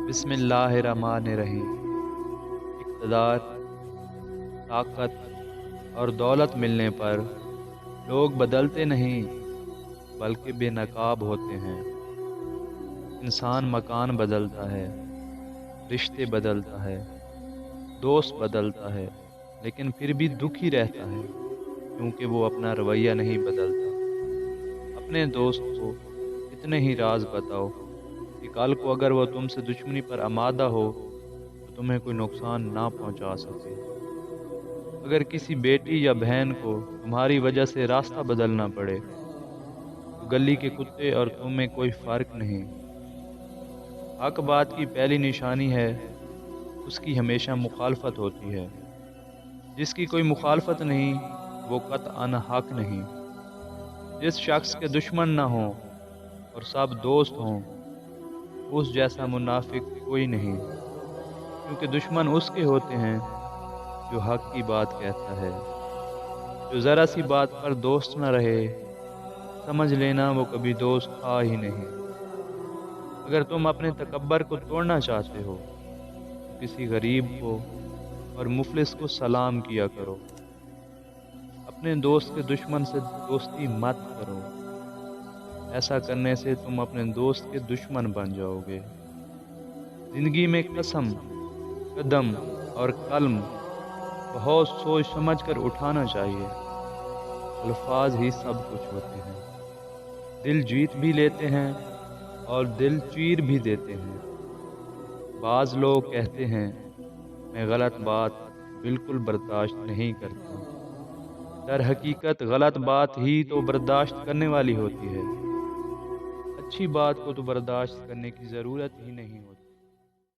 بسم اللہ الرحمن الرحیم۔ اقتدار، طاقت اور دولت ملنے پر لوگ بدلتے نہیں بلکہ بے نقاب ہوتے ہیں۔ انسان مکان بدلتا ہے، رشتے بدلتا ہے، دوست بدلتا ہے، لیکن پھر بھی دکھی رہتا ہے کیونکہ وہ اپنا رویہ نہیں بدلتا۔ اپنے دوست کو اتنے ہی راز بتاؤ کہ کل کو اگر وہ تم سے دشمنی پر آمادہ ہو تو تمہیں کوئی نقصان نہ پہنچا سکے۔ اگر کسی بیٹی یا بہن کو تمہاری وجہ سے راستہ بدلنا پڑے تو گلی کے کتے اور تم میں کوئی فرق نہیں۔ حق بات کی پہلی نشانی ہے اس کی ہمیشہ مخالفت ہوتی ہے۔ جس کی کوئی مخالفت نہیں وہ قطعاً حق نہیں۔ جس شخص کے دشمن نہ ہوں اور سب دوست ہوں اس جیسا منافق کوئی نہیں، کیونکہ دشمن اس کے ہوتے ہیں جو حق کی بات کہتا ہے۔ جو ذرا سی بات پر دوست نہ رہے سمجھ لینا وہ کبھی دوست تھا ہی نہیں۔ اگر تم اپنے تکبر کو توڑنا چاہتے ہو تو کسی غریب کو اور مفلس کو سلام کیا کرو۔ اپنے دوست کے دشمن سے دوستی مت کرو، ایسا کرنے سے تم اپنے دوست کے دشمن بن جاؤ گے۔ زندگی میں قسم، قدم اور قلم بہت سوچ سمجھ کر اٹھانا چاہیے۔ الفاظ ہی سب کچھ ہوتے ہیں، دل جیت بھی لیتے ہیں اور دل چیر بھی دیتے ہیں۔ بعض لوگ کہتے ہیں میں غلط بات بالکل برداشت نہیں کرتا، در حقیقت غلط بات ہی تو برداشت کرنے والی ہوتی ہے، اچھی بات کو تو برداشت کرنے کی ضرورت ہی نہیں ہوتی۔